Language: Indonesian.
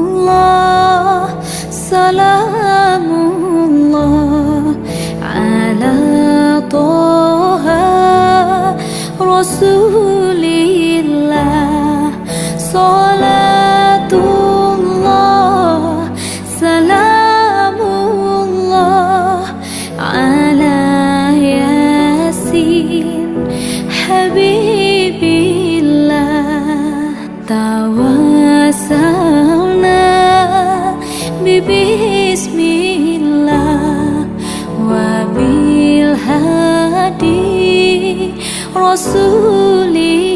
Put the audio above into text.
Salatullah, salamullah ala Toha Rasulillah. Salatullah, salamullah ala Yasin Habibillah. Tawassalna bismillah wa bil hadi Rasulillah.